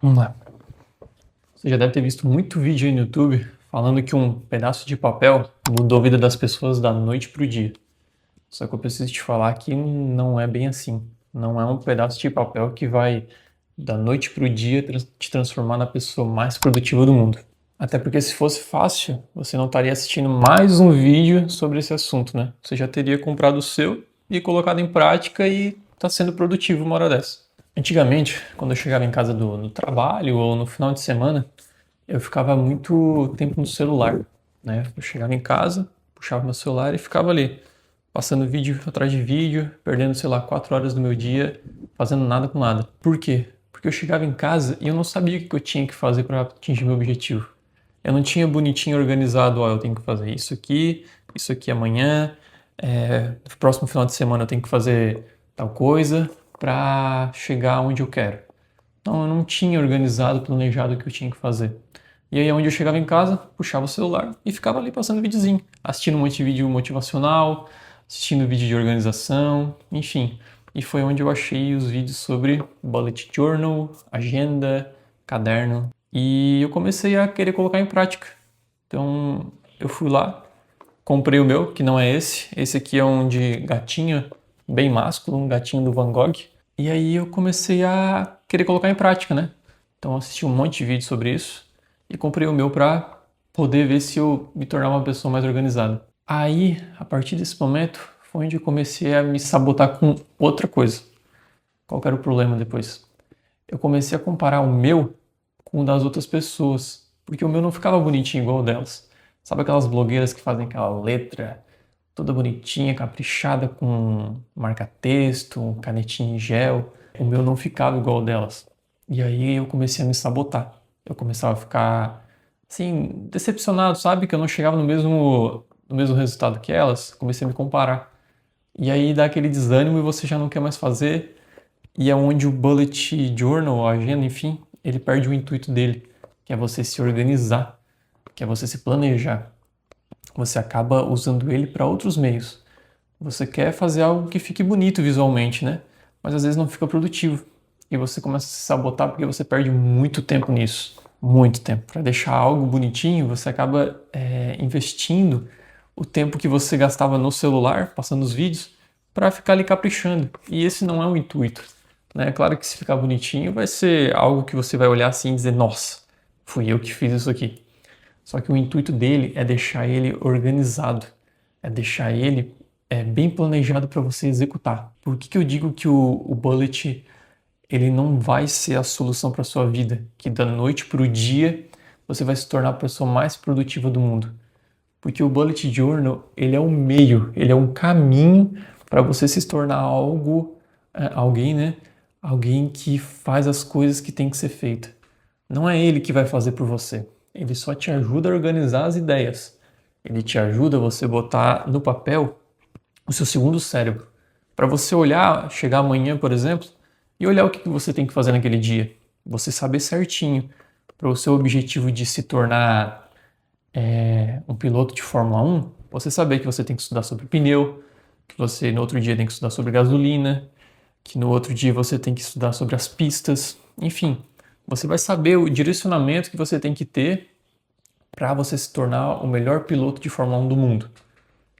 Vamos lá. Você já deve ter visto muito vídeo aí no YouTube falando que um pedaço de papel mudou a vida das pessoas da noite pro dia. Só que eu preciso te falar que não é bem assim. Não é um pedaço de papel que vai da noite pro dia te transformar na pessoa mais produtiva do mundo. Até porque se fosse fácil, você não estaria assistindo mais um vídeo sobre esse assunto, né? Você já teria comprado o seu e colocado em prática e está sendo produtivo uma hora dessa. Antigamente, quando eu chegava em casa do trabalho ou no final de semana, eu ficava muito tempo no celular, né? Eu chegava em casa, puxava meu celular e ficava ali, passando vídeo atrás de vídeo, perdendo, sei lá, 4 horas do meu dia, fazendo nada com nada. Por quê? Porque eu chegava em casa e eu não sabia o que eu tinha que fazer para atingir meu objetivo. Eu não tinha bonitinho organizado, ó, eu tenho que fazer isso aqui amanhã, no próximo final de semana eu tenho que fazer tal coisa para chegar onde eu quero. Então eu não tinha organizado, planejado o que eu tinha que fazer. E aí, onde eu chegava em casa, puxava o celular e ficava ali passando videozinho, assistindo um monte de vídeo motivacional, assistindo vídeo de organização, enfim. E foi onde eu achei os vídeos sobre bullet journal, agenda, caderno. E eu comecei a querer colocar em prática. Então eu fui lá, comprei o meu, que não é esse. Esse aqui é um de gatinho, bem másculo, um gatinho do Van Gogh. E aí eu comecei a querer colocar em prática, né? Então eu assisti um monte de vídeo sobre isso e comprei o meu para poder ver se eu me tornar uma pessoa mais organizada. Aí, a partir desse momento, foi onde eu comecei a me sabotar com outra coisa. Qual que era o problema depois? Eu comecei a comparar o meu com o das outras pessoas, porque o meu não ficava bonitinho igual o delas. Sabe aquelas blogueiras que fazem aquela letra toda bonitinha, caprichada, com marca-texto, canetinha em gel? O meu não ficava igual o delas. E aí eu comecei a me sabotar. Eu começava a ficar, assim, decepcionado, sabe? Que eu não chegava no mesmo resultado que elas. Comecei a me comparar. E aí dá aquele desânimo e você já não quer mais fazer. E é onde o bullet journal, a agenda, enfim, ele perde o intuito dele, que é você se organizar, que é você se planejar. Você acaba usando ele para outros meios. Você quer fazer algo que fique bonito visualmente, né? Mas às vezes não fica produtivo. E você começa a se sabotar porque você perde muito tempo nisso. Muito tempo. Para deixar algo bonitinho, você acaba investindo o tempo que você gastava no celular, passando os vídeos, para ficar ali caprichando. E esse não é o intuito. Né? Claro que se ficar bonitinho, vai ser algo que você vai olhar assim e dizer: nossa, fui eu que fiz isso aqui. Só que o intuito dele é deixar ele organizado, é deixar ele bem planejado para você executar. Por que eu digo que o bullet ele não vai ser a solução para sua vida? Que da noite para o dia você vai se tornar a pessoa mais produtiva do mundo? Porque o bullet journal ele é um meio, ele é um caminho para você se tornar alguém, né? Alguém que faz as coisas que tem que ser feita. Não é ele que vai fazer por você. Ele só te ajuda a organizar as ideias. Ele te ajuda a você botar no papel o seu segundo cérebro. Para você olhar, chegar amanhã, por exemplo, e olhar o que você tem que fazer naquele dia. Você saber certinho para o seu objetivo de se tornar um piloto de Fórmula 1, você saber que você tem que estudar sobre pneu, que você no outro dia tem que estudar sobre gasolina, que no outro dia você tem que estudar sobre as pistas, enfim, você vai saber o direcionamento que você tem que ter para você se tornar o melhor piloto de Fórmula 1 do mundo.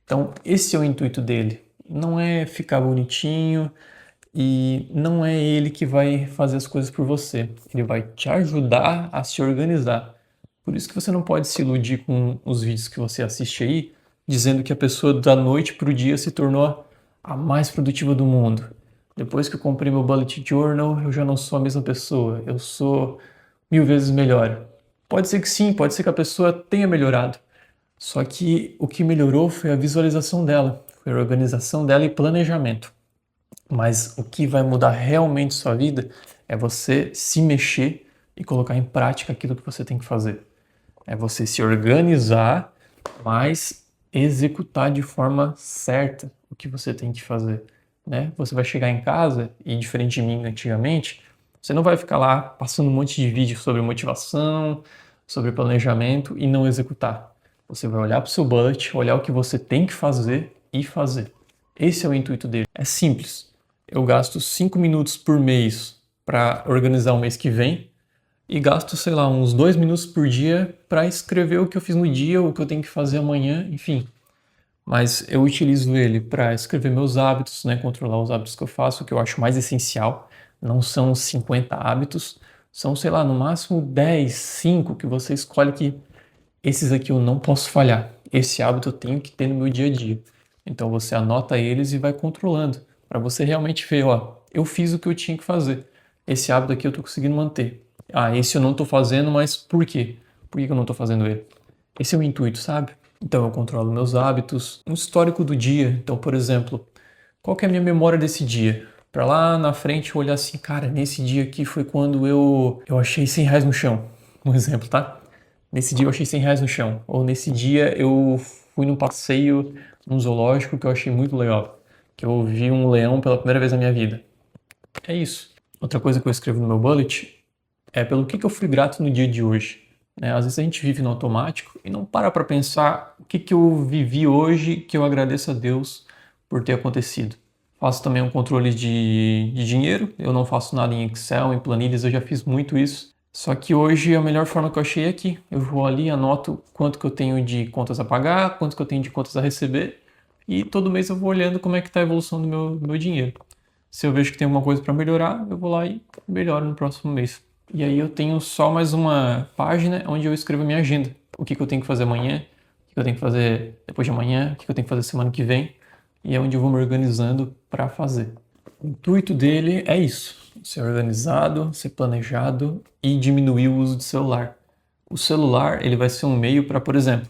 Então, esse é o intuito dele. Não é ficar bonitinho e não é ele que vai fazer as coisas por você. Ele vai te ajudar a se organizar. Por isso que você não pode se iludir com os vídeos que você assiste aí, dizendo que a pessoa da noite para o dia se tornou a mais produtiva do mundo. Depois que eu comprei meu bullet journal, eu já não sou a mesma pessoa. Eu sou 1000 vezes melhor. Pode ser que sim, pode ser que a pessoa tenha melhorado. Só que o que melhorou foi a visualização dela, foi a organização dela e planejamento. Mas o que vai mudar realmente sua vida é você se mexer e colocar em prática aquilo que você tem que fazer. É você se organizar, mas executar de forma certa o que você tem que fazer, né? Você vai chegar em casa e, diferente de mim antigamente, você não vai ficar lá passando um monte de vídeo sobre motivação, sobre planejamento e não executar. Você vai olhar para o seu budget, olhar o que você tem que fazer e fazer. Esse é o intuito dele. É simples. Eu gasto 5 minutos por mês para organizar o mês que vem. e gasto, sei lá, uns 2 minutos por dia para escrever o que eu fiz no dia, o que eu tenho que fazer amanhã, enfim. Mas eu utilizo ele para escrever meus hábitos, né, controlar os hábitos que eu faço, o que eu acho mais essencial. Não são 50 hábitos, são, sei lá, no máximo 10, 5 que você escolhe que esses aqui eu não posso falhar. Esse hábito eu tenho que ter no meu dia a dia. Então você anota eles e vai controlando, para você realmente ver, ó, eu fiz o que eu tinha que fazer. Esse hábito aqui eu tô conseguindo manter. Ah, esse eu não tô fazendo, mas por quê? Por que eu não tô fazendo ele? Esse é o intuito, sabe? Então eu controlo meus hábitos, um histórico do dia. Então, por exemplo, qual que é a minha memória desse dia? Para lá na frente eu olhar assim, cara, nesse dia aqui foi quando eu achei 100 reais no chão. Um exemplo, tá? Nesse dia eu achei 100 reais no chão. Ou nesse dia eu fui num passeio num zoológico que eu achei muito legal. Que eu vi um leão pela primeira vez na minha vida. É isso. Outra coisa que eu escrevo no meu bullet é pelo que eu fui grato no dia de hoje. Né? Às vezes a gente vive no automático e não para pensar o que eu vivi hoje que eu agradeço a Deus por ter acontecido. Faço também um controle de dinheiro, eu não faço nada em Excel, em planilhas, eu já fiz muito isso. Só que hoje a melhor forma que eu achei é aqui. Eu vou ali, anoto quanto que eu tenho de contas a pagar, quanto que eu tenho de contas a receber e todo mês eu vou olhando como é que está a evolução do meu dinheiro. Se eu vejo que tem alguma coisa para melhorar, eu vou lá e melhoro no próximo mês. E aí eu tenho só mais uma página onde eu escrevo a minha agenda. O que eu tenho que fazer amanhã, o que eu tenho que fazer depois de amanhã, o que eu tenho que fazer semana que vem. E é onde eu vou me organizando para fazer. O intuito dele é isso: ser organizado, ser planejado e diminuir o uso de celular. O celular ele vai ser um meio para, por exemplo,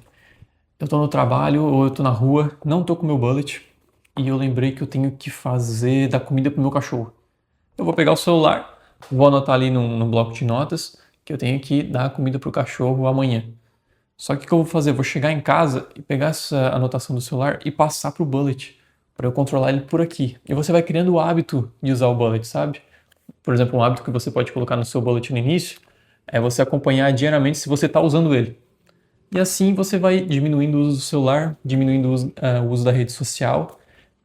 eu estou no trabalho ou eu estou na rua, não estou com meu bullet e eu lembrei que eu tenho que fazer dar comida pro meu cachorro. Eu vou pegar o celular, vou anotar ali num bloco de notas que eu tenho que dar comida pro cachorro amanhã. Só que o que eu vou fazer? Eu vou chegar em casa e pegar essa anotação do celular e passar pro bullet, para eu controlar ele por aqui. E você vai criando o hábito de usar o bullet, sabe? Por exemplo, um hábito que você pode colocar no seu bullet no início é você acompanhar diariamente se você está usando ele. E assim você vai diminuindo o uso do celular, diminuindo o uso da rede social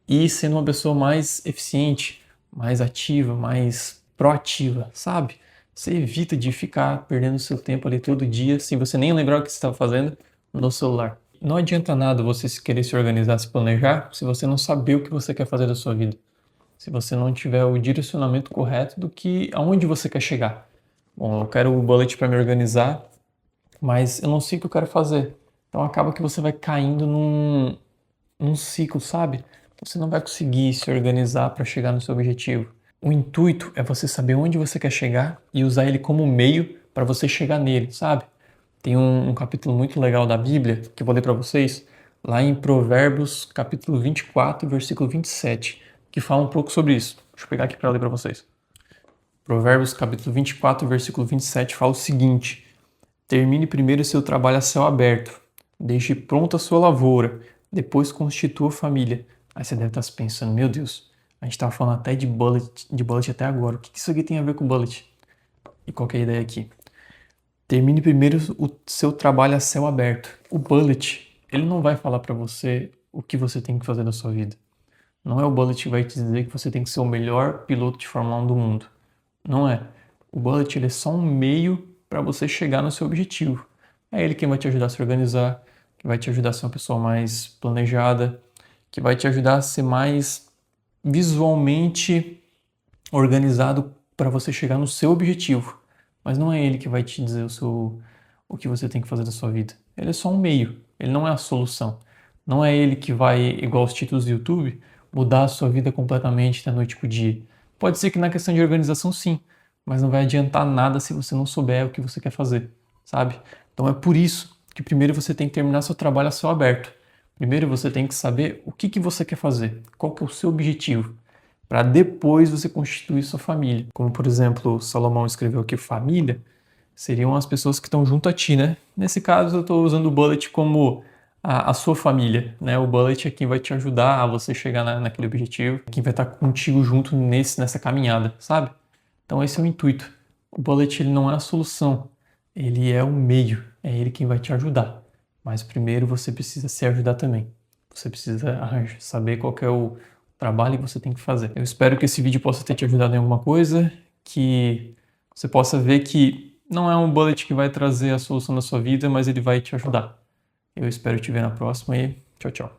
e sendo uma pessoa mais eficiente, mais ativa, mais proativa, sabe? Você evita de ficar perdendo seu tempo ali todo dia sem você nem lembrar o que você estava fazendo no celular. Não adianta nada você querer se organizar, se planejar, se você não saber o que você quer fazer da sua vida. Se você não tiver o direcionamento correto do que aonde você quer chegar. Bom, eu quero o bullet para me organizar, mas eu não sei o que eu quero fazer. Então acaba que você vai caindo num ciclo, sabe? Você não vai conseguir se organizar para chegar no seu objetivo. O intuito é você saber onde você quer chegar e usar ele como meio para você chegar nele, sabe? Tem um capítulo muito legal da Bíblia que eu vou ler para vocês, lá em Provérbios, capítulo 24, versículo 27, que fala um pouco sobre isso. Deixa eu pegar aqui para ler para vocês. Provérbios, capítulo 24, versículo 27 fala o seguinte: termine primeiro seu trabalho a céu aberto. Deixe pronta a sua lavoura. Depois constitua a família. Aí você deve estar se pensando, meu Deus, a gente estava falando até de bullet até agora. O que isso aqui tem a ver com bullet? E qual que é a ideia aqui? Termine primeiro o seu trabalho a céu aberto. O bullet, ele não vai falar para você o que você tem que fazer na sua vida. Não é o bullet que vai te dizer que você tem que ser o melhor piloto de Fórmula 1 do mundo. Não é. O bullet ele é só um meio para você chegar no seu objetivo. É ele quem vai te ajudar a se organizar, que vai te ajudar a ser uma pessoa mais planejada, que vai te ajudar a ser mais visualmente organizado para você chegar no seu objetivo. Mas não é ele que vai te dizer o que você tem que fazer da sua vida. Ele é só um meio, ele não é a solução. Não é ele que vai, igual os títulos do YouTube, mudar a sua vida completamente da noite pro dia. Pode ser que na questão de organização sim, mas não vai adiantar nada se você não souber o que você quer fazer, sabe? Então é por isso que primeiro você tem que terminar seu trabalho a céu aberto. Primeiro você tem que saber o que você quer fazer, qual que é o seu objetivo, para depois você constituir sua família. Como, por exemplo, Salomão escreveu que família seriam as pessoas que estão junto a ti, né? Nesse caso, eu estou usando o bullet como a sua família, né? O bullet é quem vai te ajudar a você chegar naquele objetivo, quem vai estar contigo junto nessa caminhada, sabe? Então esse é o intuito. O bullet ele não é a solução, ele é o meio, é ele quem vai te ajudar. Mas primeiro você precisa se ajudar também. Você precisa saber qual que é o trabalho que você tem que fazer. Eu espero que esse vídeo possa ter te ajudado em alguma coisa, que você possa ver que Não é um bullet que vai trazer a solução da sua vida, mas ele vai te ajudar. Eu espero te ver na próxima e tchau, tchau.